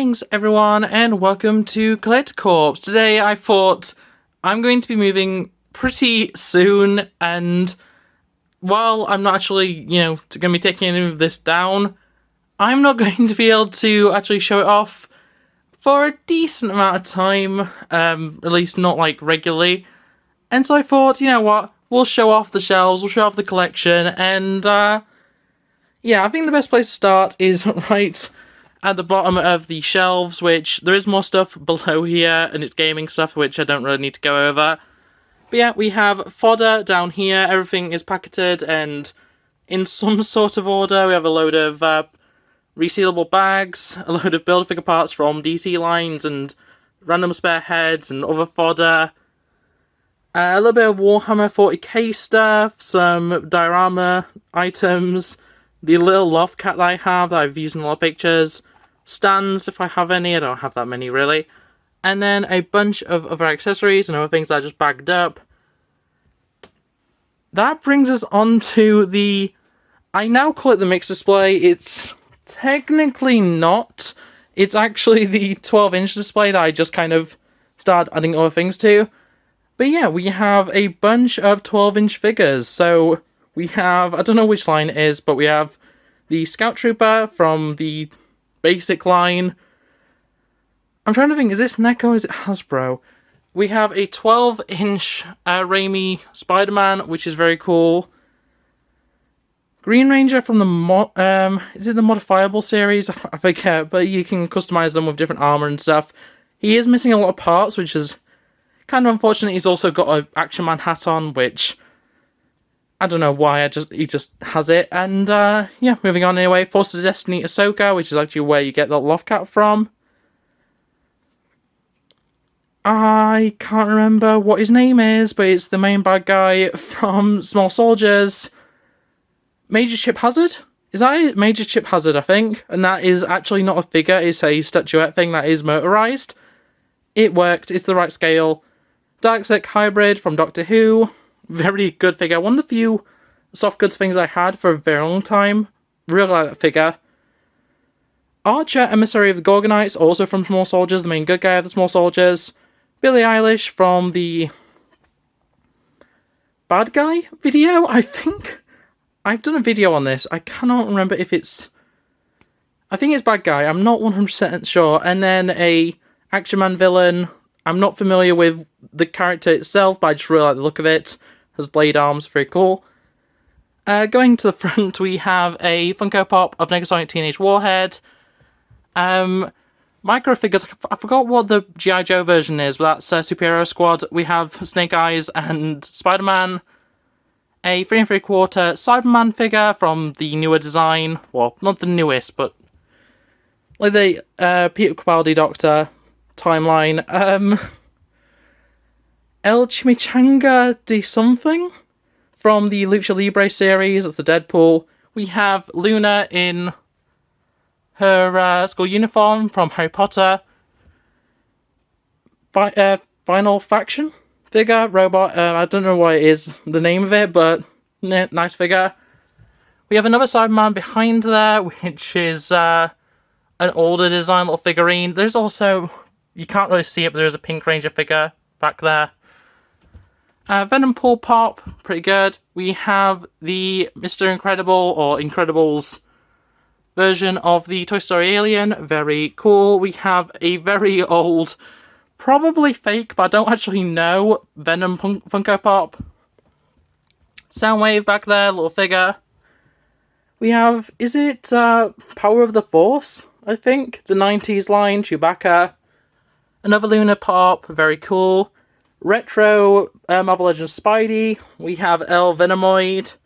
Greetings everyone and welcome to Collector Corps. Today I thought I'm going to be moving pretty soon, and while I'm not actually, going to be taking any of this down, I'm not going to be able to actually show it off for a decent amount of time, at least not like regularly. And so I thought, you know what, we'll show off the shelves, we'll show off the collection, and yeah, I think the best place to start is right at the bottom of the shelves, which there is more stuff below here, and it's gaming stuff, which I don't really need to go over. But yeah, we have fodder down here. Everything is packeted and in some sort of order. We have a load of resealable bags, a load of Build-A-Figure parts from DC lines, and random spare heads and other fodder. A little bit of Warhammer 40k stuff, some diorama items, the little loft cat that I have that I've used in a lot of pictures, stands if I have any. I don't have that many really, and then a bunch of other accessories and other things that I just bagged up. That brings us on to the, I now call it the mix display. It's technically not, it's actually the 12-inch display that I just kind of started adding other things to. But yeah, we have a bunch of 12-inch figures. So we have, I don't know which line it is, but we have the Scout Trooper from the basic line. I'm trying to think, is this NECA or is it Hasbro? We have a 12-inch Raimi Spider-Man, which is very cool. Green Ranger from the, is it the Modifiable series? I forget, but you can customize them with different armor and stuff. He is missing a lot of parts, which is kind of unfortunate. He's also got an Action Man hat on, which I don't know why, he just has it. And yeah, moving on anyway. Forces of Destiny Ahsoka, which is actually where you get the loft cat from. I can't remember what his name is, but it's the main bad guy from Small Soldiers. Major Chip Hazard? Is that it? Major Chip Hazard, I think. And that is actually not a figure, it's a statuette thing that is motorized. It worked, it's the right scale. Darkseid Hybrid from Doctor Who. Very good figure. One of the few soft goods things I had for a very long time. Really like that figure. Archer, Emissary of the Gorgonites, also from Small Soldiers, the main good guy of the Small Soldiers. Billie Eilish from the Bad Guy video, I think. I've done a video on this. I cannot remember if it's, I think it's Bad Guy. I'm not 100% sure. And then a Action Man villain. I'm not familiar with the character itself, but I just really like the look of it. Has blade arms, very cool. Going to the front, we have a Funko Pop of Negasonic Teenage Warhead. Micro figures, I forgot what the G.I. Joe version is, but that's Superhero Squad. We have Snake Eyes and Spider-Man. A 3 3/4 Cyberman figure from the newer design. Well, not the newest, but like the Peter Capaldi Doctor timeline. El Chimichanga de something from the Lucha Libre series of the Deadpool. We have Luna in her school uniform from Harry Potter. Final Faction figure, robot. I don't know what it is, the name of it, but nice figure. We have another Cyberman behind there, which is an older design little figurine. There's also, you can't really see it, but there's a Pink Ranger figure back there. Venom Funko Pop, pretty good. We have the Mr. Incredible, or Incredibles version of the Toy Story Alien, very cool. We have a very old, probably fake, but I don't actually know, Venom Funko Pop. Soundwave back there, little figure. We have, is it Power of the Force, I think? The 90s line, Chewbacca. Another Luna Pop, very cool. Retro Marvel Legends Spidey. We have El Venomoid.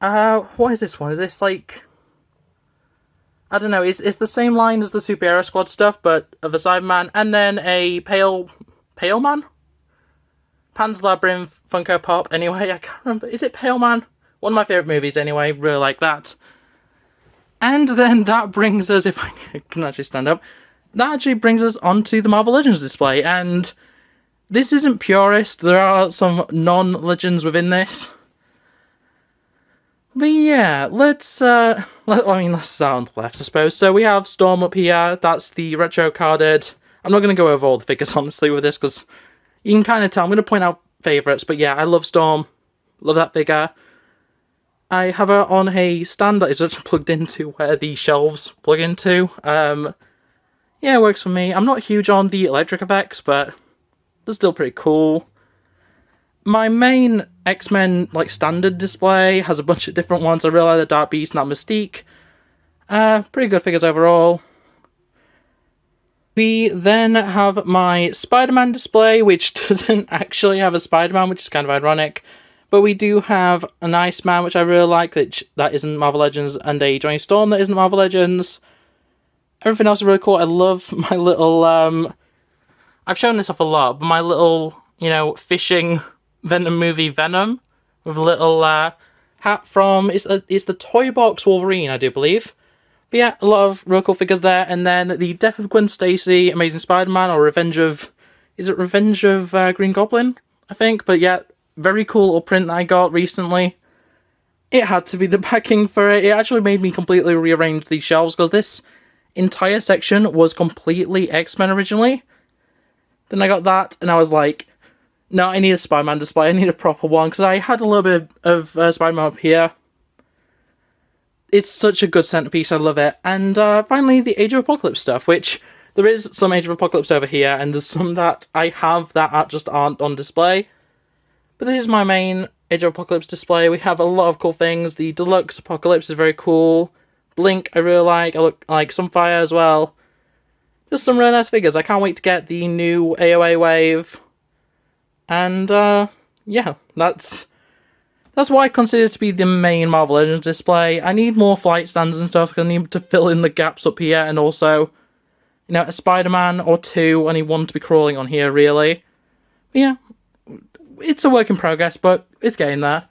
What is this one? Is this like, I don't know, it's the same line as the Superhero Squad stuff, but of the Cyberman. And then a Pale Man? Pan's Labyrinth Funko Pop. Anyway, I can't remember. Is it Pale Man? One of my favourite movies anyway. Really like that. And then that brings us, if I can actually stand up, that actually brings us onto the Marvel Legends display. And this isn't purist. There are some non-Legends within this. But yeah, let's start on the left, I suppose. So we have Storm up here. That's the retro carded. I'm not going to go over all the figures, honestly, with this, because you can kind of tell. I'm going to point out favourites, but yeah, I love Storm. Love that figure. I have her on a stand that is actually plugged into where the shelves plug into. Yeah, it works for me. I'm not huge on the electric effects, but they're still pretty cool. My main X-Men, standard display has a bunch of different ones. I really like the Dark Beast and that Mystique. Pretty good figures overall. We then have my Spider-Man display, which doesn't actually have a Spider-Man, which is kind of ironic. But we do have an Iceman, which I really like, that isn't Marvel Legends, and a Johnny Storm that isn't Marvel Legends. Everything else is really cool. I love my little, I've shown this off a lot, but my little, fishing Venom movie Venom, with a little hat from, it's the Toy Box Wolverine, I do believe. But yeah, a lot of real cool figures there. And then the Death of Gwen Stacy, Amazing Spider-Man, or Revenge of Green Goblin, I think. But yeah, very cool little print that I got recently. It had to be the backing for it. It actually made me completely rearrange these shelves, because this entire section was completely X-Men originally. Then I got that, and I was like, no, I need a Spider-Man display. I need a proper one, because I had a little bit of Spider-Man up here. It's such a good centerpiece, I love it. And finally, the Age of Apocalypse stuff, which there is some Age of Apocalypse over here, and there's some that I have that just aren't on display. But this is my main Age of Apocalypse display. We have a lot of cool things. The Deluxe Apocalypse is very cool. Blink, I really like. I like Sunfire as well. Just some really nice figures. I can't wait to get the new AOA wave. And, yeah, that's what I consider to be the main Marvel Legends display. I need more flight stands and stuff, because I need to fill in the gaps up here, and also, a Spider-Man or two. I need one to be crawling on here, really. But yeah, it's a work in progress, but it's getting there.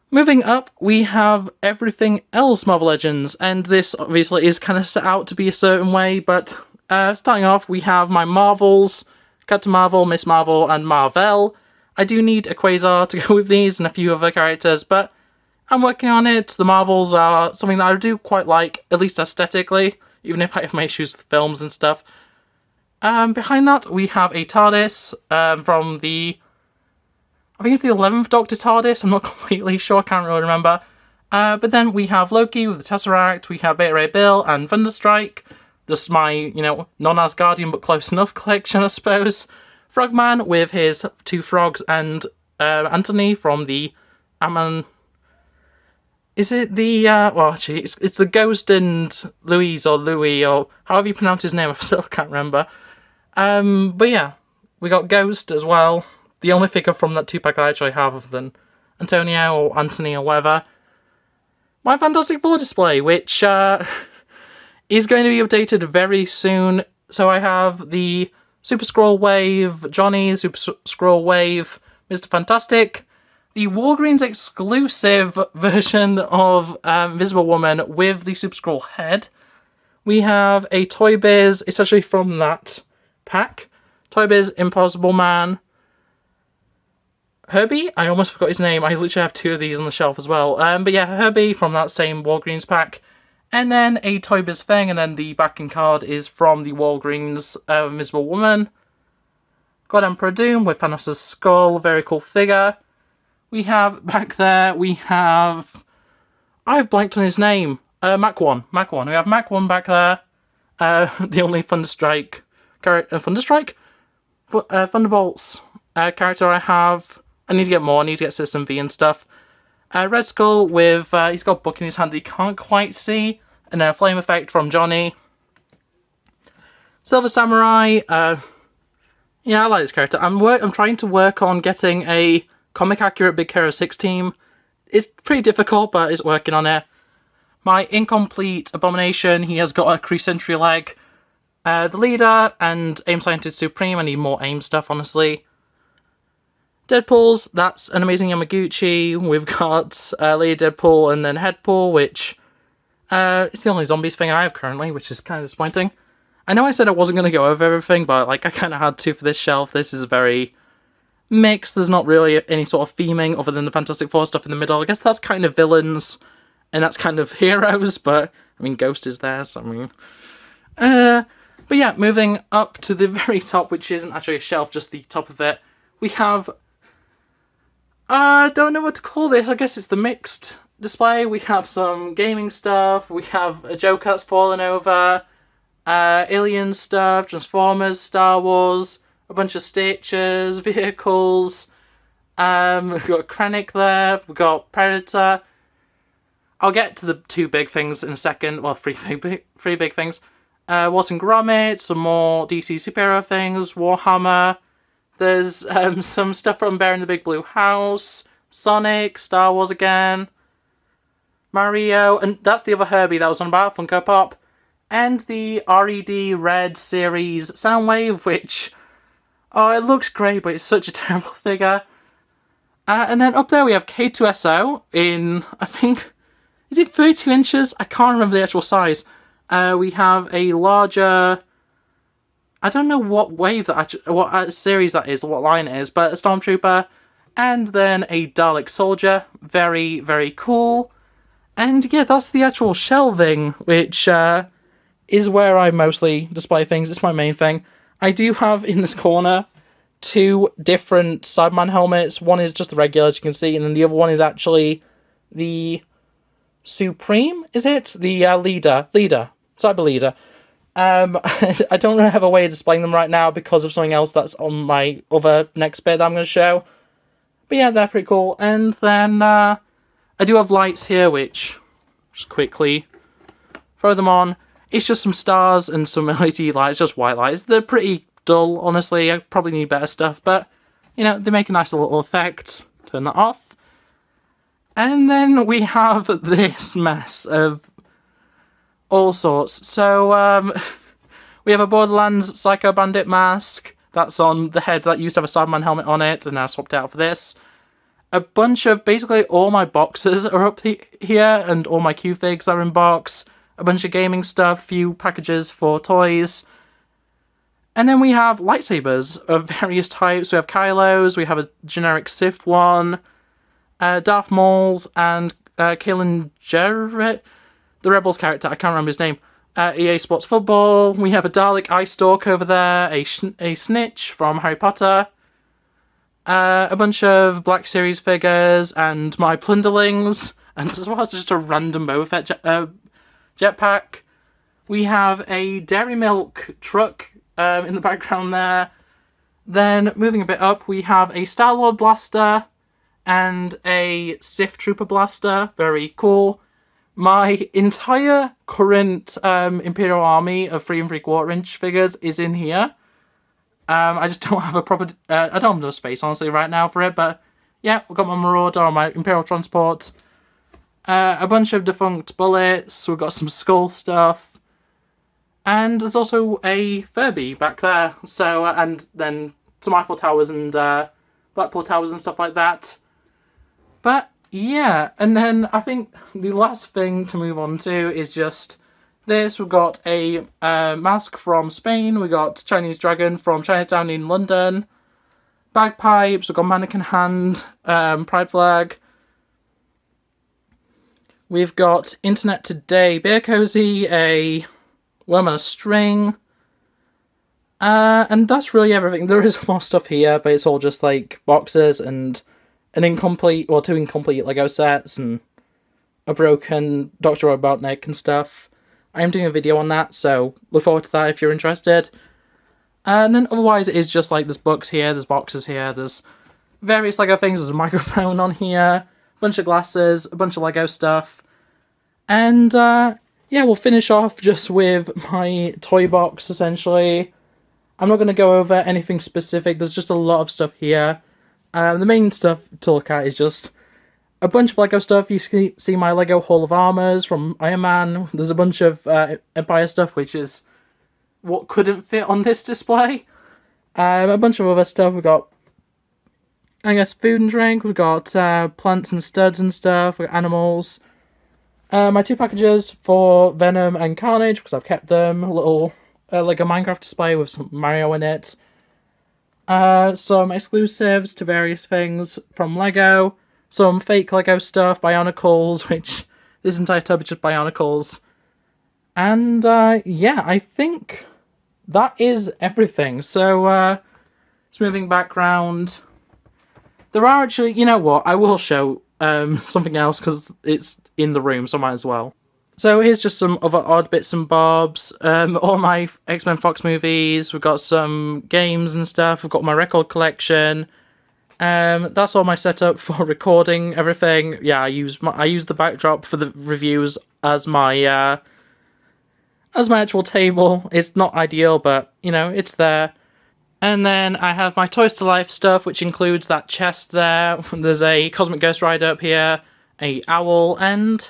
Moving up, we have everything else Marvel Legends, and this obviously is kind of set out to be a certain way, but starting off, we have my Marvels, Captain Marvel, Miss Marvel, and Marvel. I do need a Quasar to go with these and a few other characters, but I'm working on it. The Marvels are something that I do quite like, at least aesthetically, even if I have my issues with films and stuff. Behind that, we have a TARDIS from the... I think it's the 11th Doctor TARDIS, I'm not completely sure, I can't really remember. But then we have Loki with the Tesseract, we have Beta Ray Bill and Thunderstrike. Just my, non-Asgardian but close enough collection, I suppose. Frogman with his two frogs, and Anthony from the Ant-Man... Is it the, it's the Ghost and Louise, or Louis, or however you pronounce his name, I still can't remember. But yeah, we got Ghost as well. The only figure from that 2-pack I actually have, other than Antonio or Anthony or whatever. My Fantastic Four display, which is going to be updated very soon. So I have the Super Skrull Wave Johnny, Super Skrull Wave Mr. Fantastic, the Walgreens exclusive version of Invisible Woman with the Super Skrull head. We have a Toy Biz, it's actually from that pack. Toy Biz Impossible Man. Herbie? I almost forgot his name. I literally have two of these on the shelf as well. But yeah, Herbie from that same Walgreens pack. And then a Toy Biz thing, and then the backing card is from the Walgreens Invisible Woman. Got Emperor Doom with Thanos' skull, very cool figure. We have, back there, I've blanked on his name. Mach 1. We have Mach 1 back there. The only Thunderstrike character, Thunderbolts character I have. I need to get more, I need to get System V and stuff. Red Skull with, he's got a book in his hand that you can't quite see. And then a Flame Effect from Johnny. Silver Samurai, yeah, I like this character. I'm trying to work on getting a comic accurate Big Hero 6 team. It's pretty difficult, but it's working on it. My incomplete Abomination, he has got a Kree Sentry leg. The Leader and Aim Scientist Supreme, I need more AIM stuff, honestly. Deadpool's, that's an Amazing Yamaguchi. We've got Lady Deadpool and then Headpool, which it's the only zombies thing I have currently, which is kind of disappointing. I know I said I wasn't going to go over everything, but I kind of had to for this shelf. This is very mix. There's not really any sort of theming other than the Fantastic Four stuff in the middle. I guess that's kind of villains, and that's kind of heroes, but, I mean, Ghost is there, so I mean... but yeah, moving up to the very top, which isn't actually a shelf, just the top of it, we have... I don't know what to call this. I guess it's the mixed display. We have some gaming stuff. We have a Joker that's fallen over. Alien stuff, Transformers, Star Wars, a bunch of Stitches, vehicles. We've got Krennic there. We've got Predator. I'll get to the two big things in a second. Well, three big things. Wallace and Gromit, some more DC superhero things, Warhammer. There's some stuff from Bear in the Big Blue House, Sonic, Star Wars again, Mario, and that's the other Herbie that was on about, Funko Pop, and the RED Red series Soundwave, which, oh, it looks great, but it's such a terrible figure. And then up there we have K2SO in, I think, is it 32 inches? I can't remember the actual size. We have a larger... I don't know what wave that actually, what series that is, or what line it is, but a Stormtrooper, and then a Dalek Soldier. Very, very cool. And yeah, that's the actual shelving, which is where I mostly display things. It's my main thing. I do have in this corner two different Cyberman helmets. One is just the regular, as you can see, and then the other one is actually the Supreme, is it? The leader, Cyber Leader. I don't really have a way of displaying them right now because of something else that's on my other next bit that I'm going to show. But yeah, they're pretty cool. And then I do have lights here, which, just quickly throw them on. It's just some stars and some LED lights, just white lights. They're pretty dull, honestly. I probably need better stuff, but, you know, they make a nice little effect. Turn that off. And then we have this mess of all sorts. So, we have a Borderlands Psycho Bandit mask that's on the head that used to have a Cyberman helmet on it, and I swapped it out for this. A bunch of, basically all my boxes are up here, and all my Q-Figs are in box. A bunch of gaming stuff, few packages for toys. And then we have lightsabers of various types. We have Kylo's, we have a generic Sith one, Darth Maul's, and Kalen Jarrett, the Rebels character, I can't remember his name. EA Sports Football, we have a Dalek Eye Stalk over there, a Snitch from Harry Potter, a bunch of Black Series figures, and my Plunderlings, and as well as just a random Boba Fett jetpack. We have a Dairy Milk truck in the background there. Then, moving a bit up, we have a Star-Lord blaster and a Sith Trooper blaster. Very cool. My entire current Imperial Army of 3 3/4-inch figures is in here. I just don't have a proper... I don't have enough space, honestly, right now for it, but yeah, we've got my Marauder or my Imperial Transport. A bunch of defunct bullets, we've got some skull stuff. And there's also a Furby back there. So, and then some Eiffel Towers and Blackpool Towers and stuff like that. But yeah, and then I think the last thing to move on to is just this. We've got a mask from Spain. We got Chinese Dragon from Chinatown in London. Bagpipes. We've got Mannequin Hand, Pride Flag. We've got Internet Today Beer Cozy, a Worm on a String. And that's really everything. There is more stuff here, but it's all just like boxes and an incomplete, or 2 incomplete Lego sets, and a broken Dr. Robotnik and stuff. I am doing a video on that, so look forward to that if you're interested. And then otherwise it is just like there's books here, there's boxes here, there's various Lego things, there's a microphone on here, a bunch of glasses, a bunch of Lego stuff. And yeah, we'll finish off just with my toy box, essentially. I'm not going to go over anything specific, there's just a lot of stuff here. The main stuff to look at is just a bunch of Lego stuff. You see my Lego Hall of Armors from Iron Man. There's a bunch of Empire stuff, which is what couldn't fit on this display. A bunch of other stuff. We've got, I guess, food and drink. We've got plants and studs and stuff. We've got animals. My 2 packages for Venom and Carnage, because I've kept them. A little Lego Minecraft display with some Mario in it. some exclusives to various things from Lego, some fake Lego stuff, Bionicles, which this entire tub is just Bionicles. And yeah, I think that is everything. So just moving back round. There are actually, you know what, I will show something else because it's in the room, so I might as well. So here's just some other odd bits and bobs. All my X-Men Fox movies. We've got some games and stuff. We've got my record collection. That's all my setup for recording everything. Yeah, I use the backdrop for the reviews as my actual table. It's not ideal, but you know, it's there. And then I have my Toys to Life stuff, which includes that chest there. There's a Cosmic Ghost Rider up here, a owl, and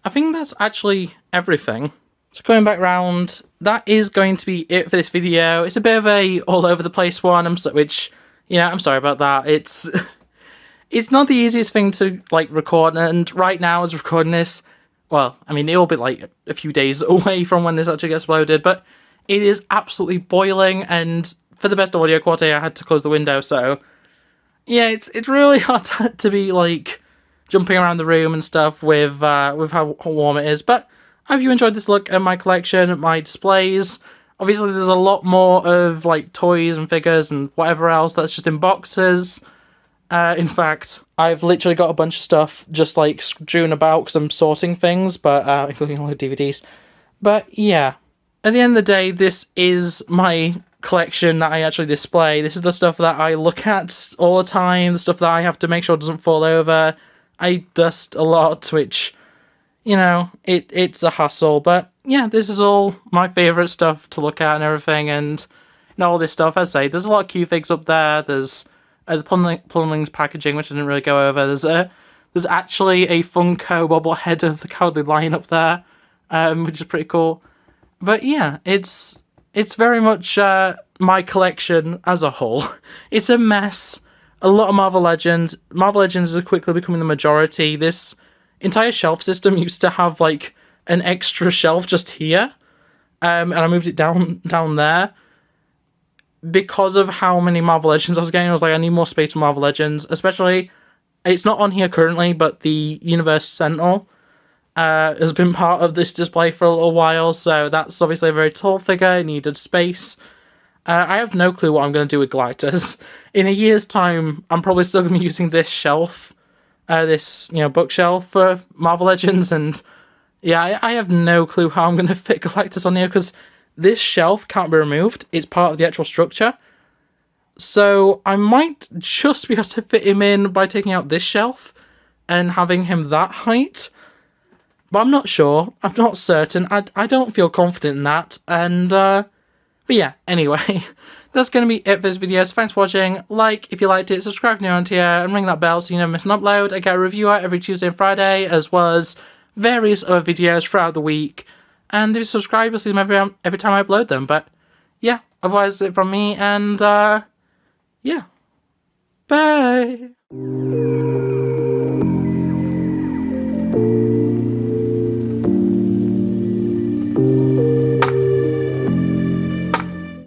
I think that's actually everything. So going back round, that is going to be it for this video. It's a bit of a all over the place one, I'm sorry about that. It's not the easiest thing to like record, and right now as recording this, well, I mean, it'll be like a few days away from when this actually gets uploaded, but it is absolutely boiling, and for the best audio quality, I had to close the window, so yeah, it's really hard to be like jumping around the room and stuff with how warm it is. But I hope you enjoyed this look at my collection, my displays. Obviously, there's a lot more of like toys and figures and whatever else that's just in boxes. In fact, I've literally got a bunch of stuff just like strewn about because I'm sorting things, but including all the DVDs. But yeah, at the end of the day, this is my collection that I actually display. This is the stuff that I look at all the time, the stuff that I have to make sure doesn't fall over. I dust a lot, which, you know, it's a hassle, but yeah, this is all my favourite stuff to look at and everything, and you know, all this stuff. As I say, there's a lot of Q-Figs up there. There's the Plumlings packaging, which I didn't really go over. There's actually a Funko bobblehead of the Cowardly Lion up there, which is pretty cool. But yeah, it's very much my collection as a whole. It's a mess. A lot of Marvel Legends. Marvel Legends is quickly becoming the majority. This entire shelf system used to have like an extra shelf just here, and I moved it down there because of how many Marvel Legends I was getting. I was like, I need more space for Marvel Legends, especially. It's not on here currently, but the Universe Sentinel has been part of this display for a little while, so that's obviously a very tall figure. It needed space. I have no clue what I'm going to do with Galactus. In a year's time, I'm probably still going to be using this shelf, this bookshelf for Marvel Legends, and yeah, I have no clue how I'm going to fit Galactus on here, because this shelf can't be removed. It's part of the actual structure. So I might just be able to fit him in by taking out this shelf and having him that height. But I'm not sure. I'm not certain. I don't feel confident in that. And, but yeah, anyway, that's going to be it for this video. So thanks for watching. Like if you liked it, subscribe if you're around here, and ring that bell so you never miss an upload. I get a review out every Tuesday and Friday, as well as various other videos throughout the week. And if you subscribe, you'll see them every time I upload them. But yeah, otherwise, it's it from me, and yeah. Bye!